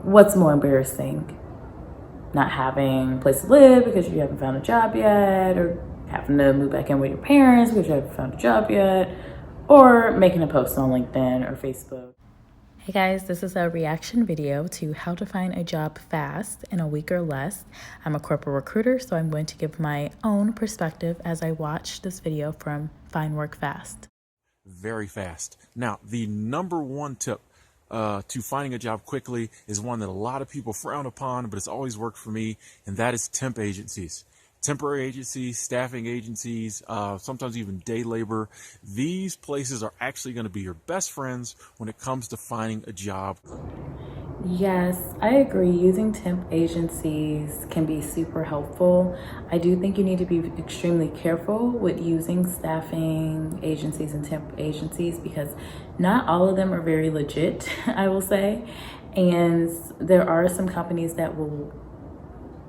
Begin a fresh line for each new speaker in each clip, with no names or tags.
what's more embarrassing? Not having a place to live because you haven't found a job yet, or having to move back in with your parents because you haven't found a job yet, or making a post on LinkedIn or Facebook. Hey guys, this is a reaction video to how to find a job fast in a week or less. I'm a corporate recruiter, so I'm going to give my own perspective as I watch this video from Find Work Fast.
Very fast. Now, the number one tip to finding a job quickly is one that a lot of people frown upon, but it's always worked for me, and that is temp agencies. Temporary agencies, staffing agencies, sometimes even day labor. These places are actually going to be your best friends when it comes to finding a job.
Yes, I agree. Using temp agencies can be super helpful. I do think you need to be extremely careful with using staffing agencies and temp agencies because not all of them are very legit, I will say. And there are some companies that will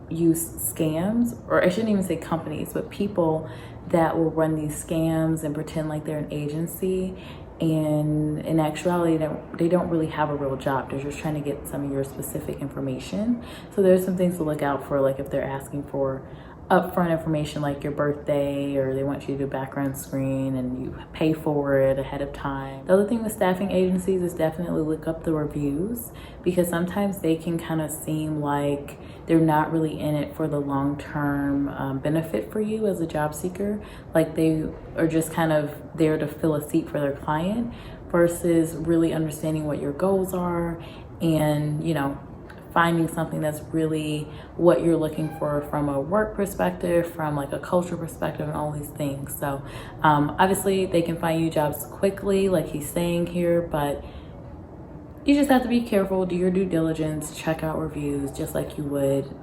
use scams, or I shouldn't even say companies, but people that will run these scams and pretend like they're an agency, and in actuality they don't really have a real job. They're just trying to get some of your specific information. So there's some things to look out for, like if they're asking for upfront information like your birthday, or they want you to do a background screen and you pay for it ahead of time. The other thing with staffing agencies is definitely look up the reviews, because sometimes they can kind of seem like they're not really in it for the long-term benefit for you as a job seeker. Like they are just kind of there to fill a seat for their client versus really understanding what your goals are and, you know, finding something that's really what you're looking for from a work perspective, from like a culture perspective, and all these things. So obviously they can find you jobs quickly, like he's saying here, but you just have to be careful, do your due diligence, check out reviews, just like you would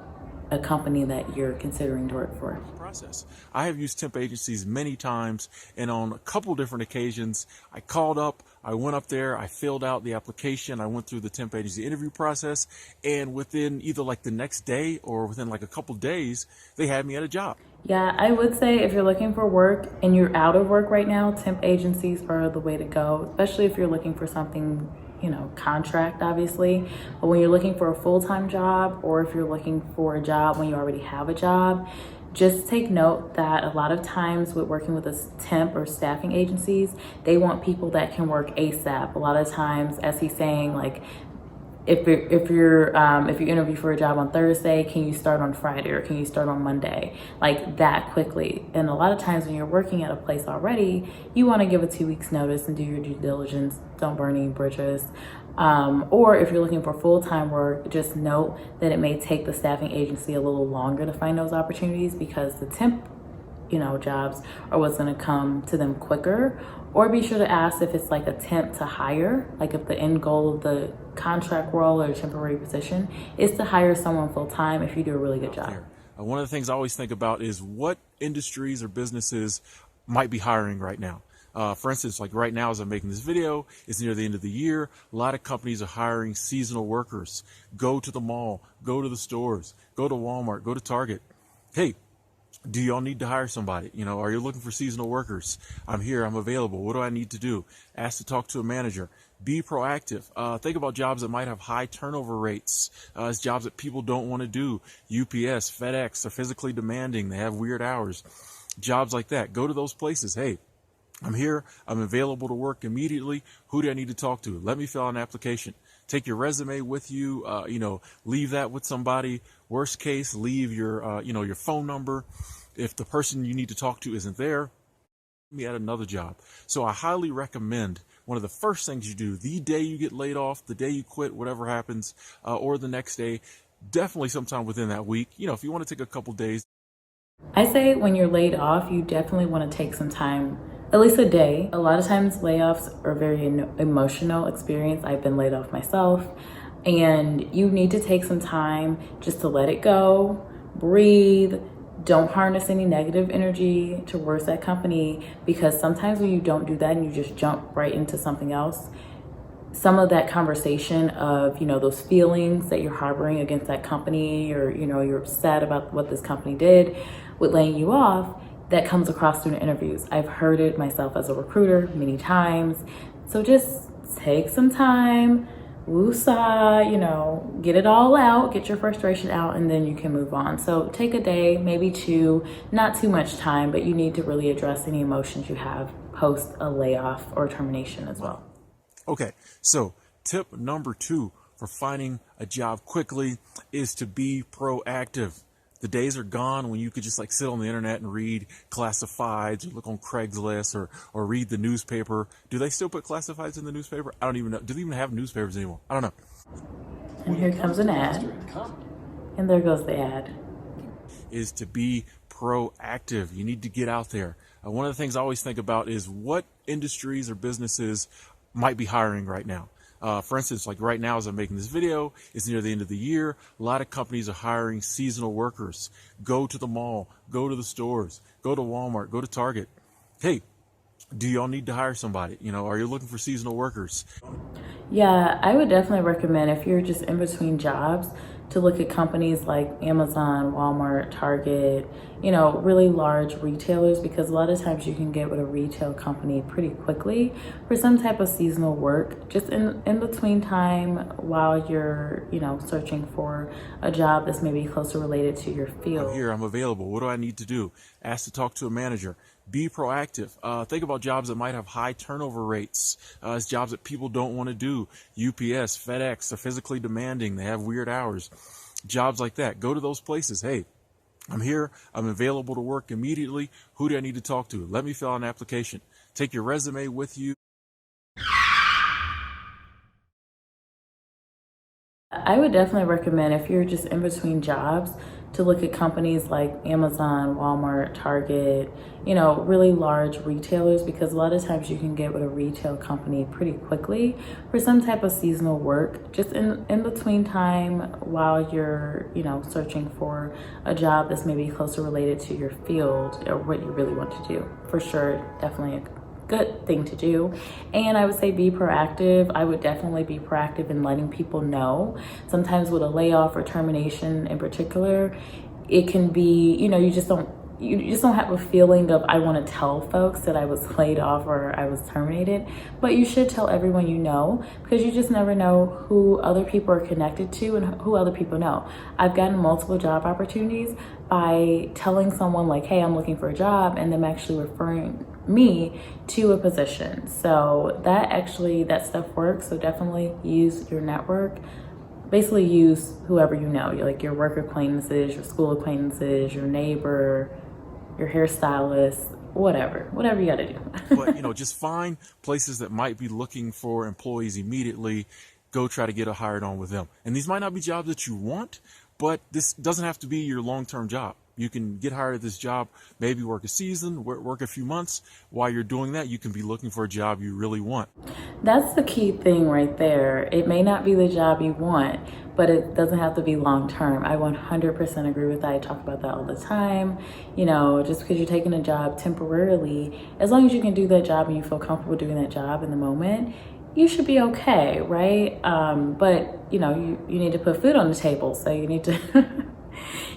a company that you're considering to work for.
Process. I have used temp agencies many times, and on a couple different occasions, I called up, I went up there, I filled out the application, I went through the temp agency interview process, and within either like the next day or within like a couple days, they had me at a job.
Yeah, I would say if you're looking for work and you're out of work right now, temp agencies are the way to go, especially if you're looking for something, you know, contract obviously. But when you're looking for a full-time job, or if you're looking for a job when you already have a job, just take note that a lot of times with working with a temp or staffing agencies, they want people that can work ASAP. A lot of times, as he's saying, like if you interview for a job on Thursday, can you start on Friday, or can you start on Monday? Like that quickly. And a lot of times when you're working at a place already, you want to give a 2 weeks notice and do your due diligence. Don't burn any bridges. Or if you're looking for full-time work, just note that it may take the staffing agency a little longer to find those opportunities, because the temp, you know, jobs are what's going to come to them quicker. Or be sure to ask if it's like a temp to hire, like if the end goal of the contract role or temporary position is to hire someone full-time if you do a really good job.
One of the things I always think about is what industries or businesses might be hiring right now. For instance, like right now as I'm making this video, it's near the end of the year. A lot of companies are hiring seasonal workers. Go to the mall, go to the stores, go to Walmart, go to Target. Hey, do y'all need to hire somebody? You know, are you looking for seasonal workers? I'm here, I'm available. What do I need to do? Ask to talk to a manager. Be proactive. Think about jobs that might have high turnover rates. It's jobs that people don't want to do. UPS, FedEx, they're physically demanding. They have weird hours. Jobs like that. Go to those places. Hey, I'm here, I'm available to work immediately. Who do I need to talk to? Let me fill out an application. Take your resume with you, leave that with somebody. Worst case, leave your, your phone number. If the person you need to talk to isn't there, me at another job. So I highly recommend one of the first things you do the day you get laid off, the day you quit, whatever happens, or the next day, definitely sometime within that week. You know, if you want to take a couple days.
I say when you're laid off, you definitely want to take some time, at least a day. A lot of times layoffs are a very emotional experience. I've been laid off myself, and you need to take some time just to let it go, breathe. Don't harness any negative energy towards that company, because sometimes when you don't do that and you just jump right into something else, some of that conversation of, those feelings that you're harboring against that company, or, you're upset about what this company did with laying you off, that comes across through the interviews. I've heard it myself as a recruiter many times. So just take some time, woosah, get it all out, get your frustration out, and then you can move on. So take a day, maybe two, not too much time, but you need to really address any emotions you have post a layoff or termination as well.
Okay, so tip number 2 for finding a job quickly is to be proactive. The days are gone when you could just like sit on the internet and read classifieds or look on Craigslist or read the newspaper. Do they still put classifieds in the newspaper? I don't even know. Do they even have newspapers anymore? I don't know.
And here comes an ad. And there goes the ad.
Is to be proactive. You need to get out there. One of the things I always think about is what industries or businesses might be hiring right now. For instance, like right now as I'm making this video, it's near the end of the year. A lot of companies are hiring seasonal workers. Go to the mall, go to the stores, go to Walmart, go to Target. Hey, do y'all need to hire somebody? Are you looking for seasonal workers?
Yeah, I would definitely recommend if you're just in between jobs to look at companies like Amazon, Walmart, Target, really large retailers, because a lot of times you can get with a retail company pretty quickly for some type of seasonal work, just in between time while you're, searching for a job that's maybe closer related to your field.
I'm here, I'm available. What do I need to do? Ask to talk to a manager. Be proactive. Think about jobs that might have high turnover rates. It's jobs that people don't want to do. UPS, FedEx, they're physically demanding. They have weird hours. Jobs like that. Go to those places. Hey, I'm here. I'm available to work immediately. Who do I need to talk to? Let me fill out an application. Take your resume with you.
I would definitely recommend if you're just in between jobs to look at companies like Amazon, Walmart, Target, really large retailers, because a lot of times you can get with a retail company pretty quickly for some type of seasonal work, just in between time while you're, searching for a job that's maybe closer related to your field or what you really want to do. For sure, definitely a good thing to do. And I would say be proactive. I would definitely be proactive in letting people know. Sometimes with a layoff or termination in particular, it can be, you just don't have a feeling of I want to tell folks that I was laid off or I was terminated, but you should tell everyone you know, because you just never know who other people are connected to and who other people know. I've gotten multiple job opportunities by telling someone like, hey, I'm looking for a job, and them actually referring me to a position. So that stuff works. So definitely use your network. Basically use whoever you know, like your work acquaintances, your school acquaintances, your neighbor, your hairstylist, whatever you gotta do.
But, just find places that might be looking for employees immediately. Go try to get hired on with them. And these might not be jobs that you want, but this doesn't have to be your long-term job. You can get hired at this job, maybe work a season, work a few months. While you're doing that, you can be looking for a job you really want.
That's the key thing right there. It may not be the job you want, but it doesn't have to be long-term. I 100% agree with that. I talk about that all the time. Just because you're taking a job temporarily, as long as you can do that job and you feel comfortable doing that job in the moment, you should be okay, right? But you need to put food on the table, so you need to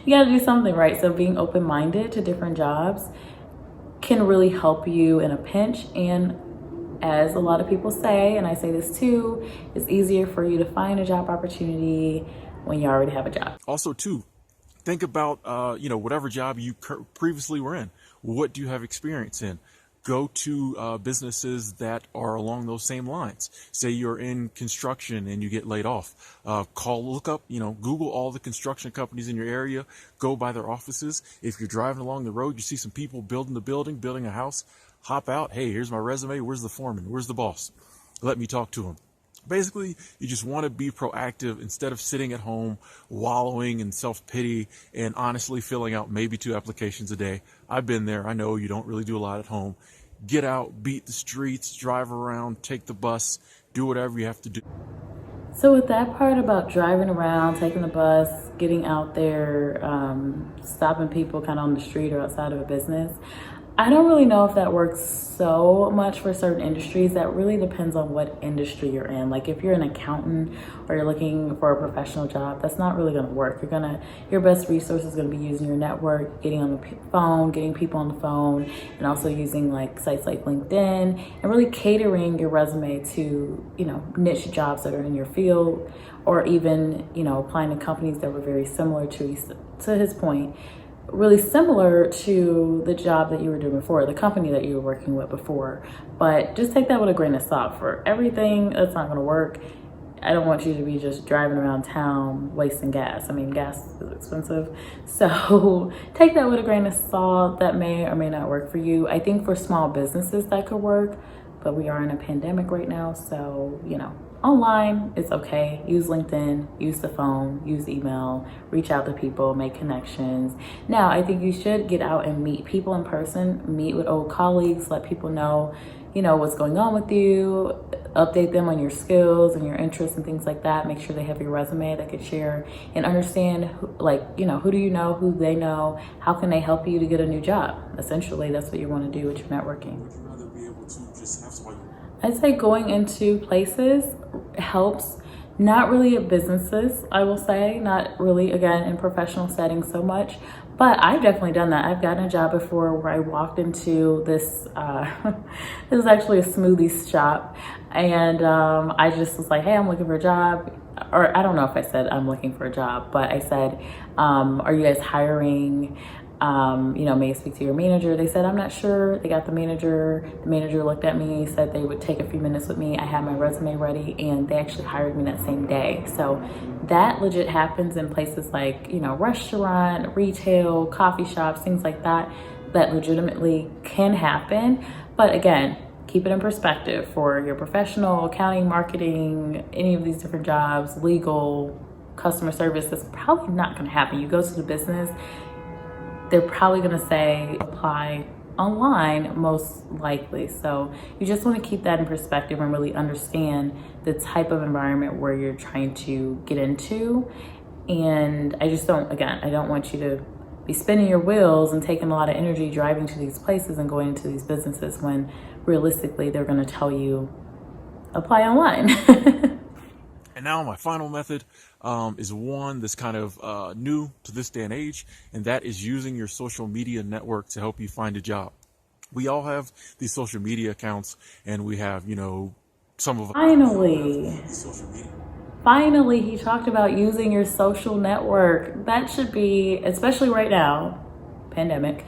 you got to do something, right? So being open-minded to different jobs can really help you in a pinch. And as a lot of people say, and I say this too, it's easier for you to find a job opportunity when you already have a job.
Also, too, think about, whatever job you previously were in. What do you have experience in? Go to businesses that are along those same lines. Say you're in construction and you get laid off. Look up, Google all the construction companies in your area. Go by their offices. If you're driving along the road, you see some people building a house. Hop out. Hey, here's my resume. Where's the foreman? Where's the boss? Let me talk to him. Basically, you just want to be proactive instead of sitting at home wallowing in self-pity and honestly filling out maybe 2 applications a day. I've been there. I know you don't really do a lot at home. Get out, beat the streets, drive around, take the bus, do whatever you have to do.
So with that part about driving around, taking the bus, getting out there, stopping people kind of on the street or outside of a business, I don't really know if that works so much for certain industries. That really depends on what industry you're in. Like if you're an accountant or you're looking for a professional job, that's not really going to work. Your best resource is going to be using your network, getting on the phone, getting people on the phone, and also using like sites like LinkedIn and really catering your resume to, niche jobs that are in your field, or even, applying to companies that were very similar to his point, really similar to the job that you were doing before, the company that you were working with before. But just take that with a grain of salt. For everything that's not going to work, I don't want you to be just driving around town wasting gas. I mean, gas is expensive. So take that with a grain of salt. That may or may not work for you. I think for small businesses that could work, but we are in a pandemic right now. So, online, it's okay. Use LinkedIn, use the phone, use email, reach out to people, make connections. Now, I think you should get out and meet people in person, meet with old colleagues, let people know, what's going on with you, update them on your skills and your interests and things like that. Make sure they have your resume that could share and understand, who do you know, who they know, how can they help you to get a new job? Essentially, that's what you want to do with your networking.
Would you rather be able to just have somebody?
I'd say going into places helps, not really at businesses, I will say, not really, again, in professional settings so much, but I've definitely done that. I've gotten a job before where I walked into this, this is actually a smoothie shop, and I just was like, hey, I'm looking for a job. Or I don't know if I said I'm looking for a job, but I said, are you guys hiring? May I speak to your manager? They said, I'm not sure. They got the manager. The manager looked at me, said they would take a few minutes with me. I had my resume ready, and they actually hired me that same day. So that legit happens in places like, restaurant, retail, coffee shops, things like that, that legitimately can happen. But again, keep it in perspective for your professional, accounting, marketing, any of these different jobs, legal, customer service. That's probably not going to happen. You go to the business, they're probably going to say apply online, most likely. So you just want to keep that in perspective and really understand the type of environment where you're trying to get into. And I don't want you to be spinning your wheels and taking a lot of energy driving to these places and going into these businesses when realistically they're going to tell you apply online.
And now my final method is one that's kind of new to this day and age, and that is using your social media network to help you find a job. We all have these social media accounts, and we have, some of
Finally, he talked about using your social network. That should be, especially right now, pandemic,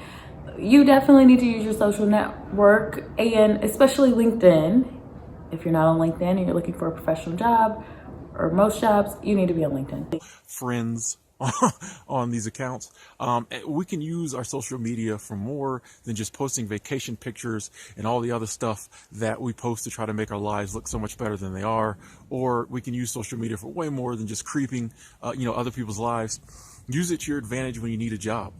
you definitely need to use your social network, and especially LinkedIn. If you're not on LinkedIn and you're looking for a professional job, or most jobs, you need to be on LinkedIn.
Friends on these accounts. We can use our social media for more than just posting vacation pictures and all the other stuff that we post to try to make our lives look so much better than they are. Or we can use social media for way more than just creeping, other people's lives. Use it to your advantage when you need a job.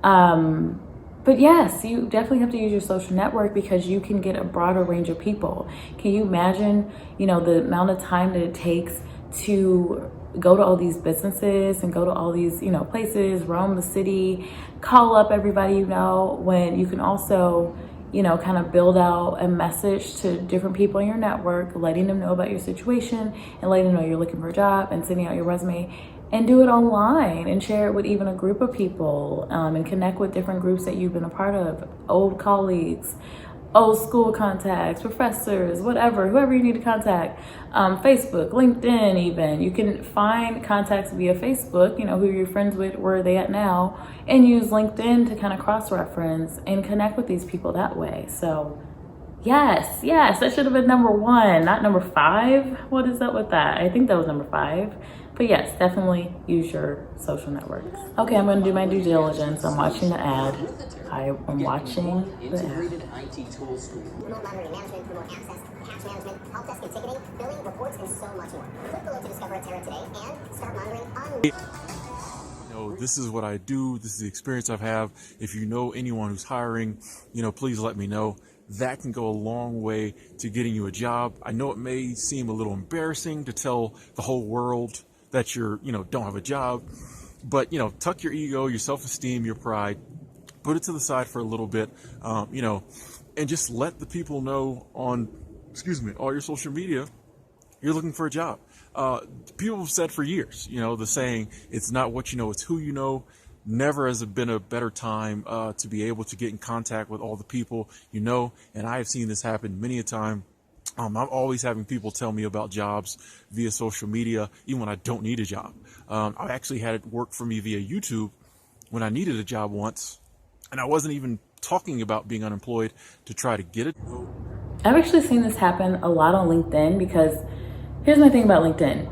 But yes, you definitely have to use your social network because you can get a broader range of people. Can you imagine, the amount of time that it takes to go to all these businesses and go to all these, places, roam the city, call up everybody, when you can also, kind of build out a message to different people in your network, letting them know about your situation and letting them know you're looking for a job and sending out your resume, and do it online and share it with even a group of people, and connect with different groups that you've been a part of, old colleagues, old school contacts, professors, whoever you need to contact, Facebook, LinkedIn even. You can find contacts via Facebook, who you're friends with, where are they at now, and use LinkedIn to kind of cross-reference and connect with these people that way. So yes, that should have been number 1, not number 5. What is up with that? I think that was number 5. But yes, definitely use your social networks. Okay, I'm gonna do my due diligence. I'm watching the ad. I'm watching the ad.
Integrated IT tools, remote monitoring management, remote access, patch management, help desk and ticketing, billing, reports, and so much more. Click below to discover a Terra today and start monitoring on.
This is what I do. This is the experience I've had. If you know anyone who's hiring, please let me know. That can go a long way to getting you a job. I know it may seem a little embarrassing to tell the whole world that you're, don't have a job, but, tuck your ego, your self-esteem, your pride, put put it to the side for a little bit, and just let the people know on, all your social media, you're looking for a job. People have said for years, the saying, it's not what you know, it's who you know. Never has it been a better time to be able to get in contact with all the people and I have seen this happen many a time. I'm always having people tell me about jobs via social media, even when I don't need a job. I actually had it work for me via YouTube when I needed a job once, and I wasn't even talking about being unemployed to try to get it.
I've actually seen this happen a lot on LinkedIn, because here's my thing about LinkedIn.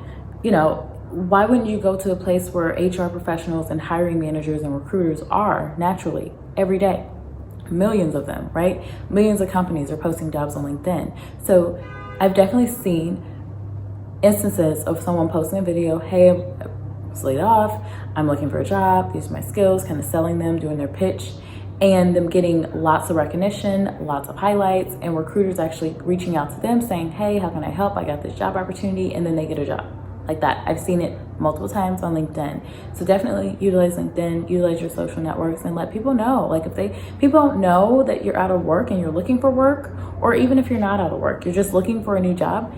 Why wouldn't you go to a place where HR professionals and hiring managers and recruiters are naturally every day? Millions of them, right? Millions of companies are posting jobs on LinkedIn. So I've definitely seen instances of someone posting a video, hey, I was laid off, I'm looking for a job, these are my skills, kind of selling them, doing their pitch, and them getting lots of recognition, lots of highlights, and recruiters actually reaching out to them saying, hey, how can I help? I got this job opportunity, and then they get a job. Like that. I've seen it multiple times on LinkedIn. So definitely utilize LinkedIn, utilize your social networks, and let people know. Like if people don't know that you're out of work and you're looking for work, or even if you're not out of work, you're just looking for a new job,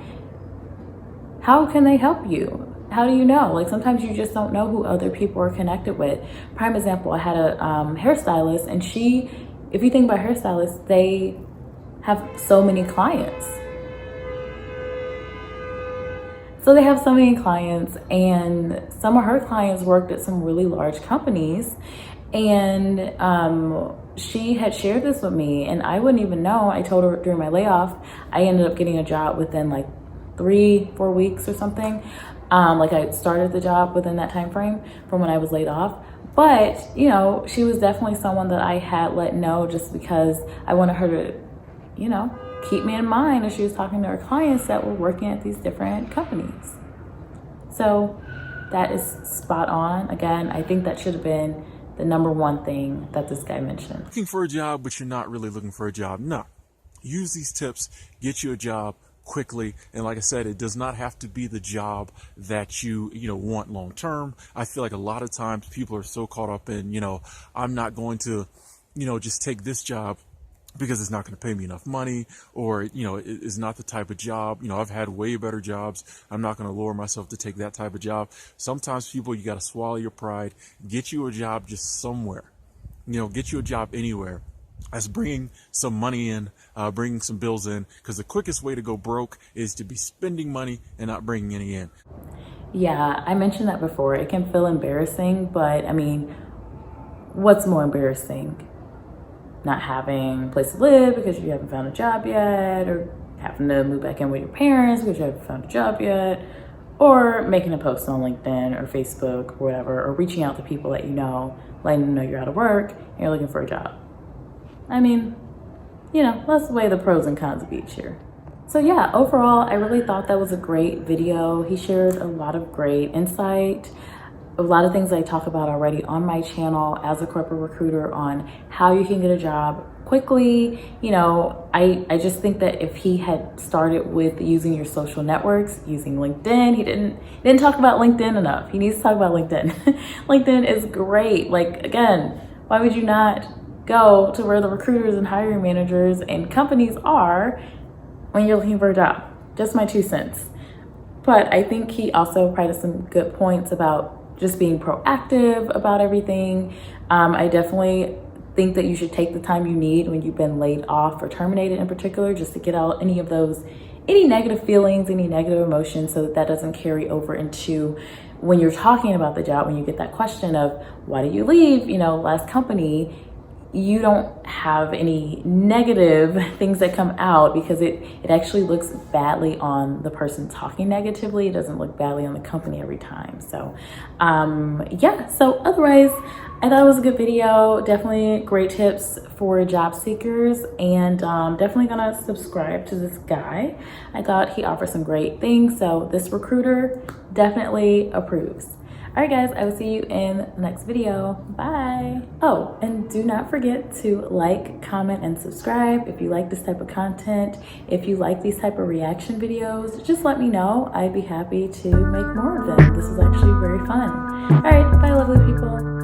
how can they help you? How do you know? Like sometimes you just don't know who other people are connected with. Prime example, I had a hairstylist, and if you think about hairstylists, they have so many clients. So they have so many clients, and some of her clients worked at some really large companies, and she had shared this with me, and I wouldn't even know. I told her during my layoff, I ended up getting a job within like 3-4 weeks or something. Like I started the job within that time frame from when I was laid off. But, she was definitely someone that I had let know just because I wanted her to, keep me in mind as she was talking to her clients that were working at these different companies. So that is spot on. Again, I think that should have been the number one thing that this guy mentioned.
Looking for a job, but you're not really looking for a job. No. Use these tips, get you a job quickly. And like I said, it does not have to be the job that you want long term. I feel like a lot of times people are so caught up in, I'm not going to, just take this job because it's not going to pay me enough money, or, it is not the type of job, I've had way better jobs. I'm not going to lower myself to take that type of job. Sometimes people, you got to swallow your pride, get you a job just somewhere, get you a job anywhere. That's bringing some money in, bringing some bills in, because the quickest way to go broke is to be spending money and not bringing any in.
Yeah, I mentioned that before. It can feel embarrassing, but I mean, what's more embarrassing? Not having a place to live because you haven't found a job yet, or having to move back in with your parents because you haven't found a job yet, or making a post on LinkedIn or Facebook or whatever, or reaching out to people that letting them know you're out of work and you're looking for a job. I mean, let's weigh the pros and cons of each here. So yeah, overall, I really thought that was a great video. He shared a lot of great insight, a lot of things I talk about already on my channel as a corporate recruiter on how you can get a job quickly. I just think that if he had started with using your social networks, using LinkedIn, he didn't talk about LinkedIn enough. He needs to talk about LinkedIn. LinkedIn is great. Like, again, why would you not go to where the recruiters and hiring managers and companies are when you're looking for a job? Just my 2 cents. But I think he also provided some good points about just being proactive about everything. I definitely think that you should take the time you need when you've been laid off or terminated in particular, just to get out any negative feelings, any negative emotions, so that doesn't carry over into when you're talking about the job, when you get that question of, why did you leave, last company? You don't have any negative things that come out, because it actually looks badly on the person talking negatively. It doesn't look badly on the company every time. So yeah, so otherwise, I thought it was a good video. Definitely great tips for job seekers, and definitely gonna subscribe to this guy. I thought he offered some great things, so this recruiter definitely approves. All right, guys, I will see you in the next video. Bye. Oh, and do not forget to like, comment, and subscribe if you like this type of content. If you like these type of reaction videos, just let me know. I'd be happy to make more of them. This is actually very fun. All right, bye, lovely people.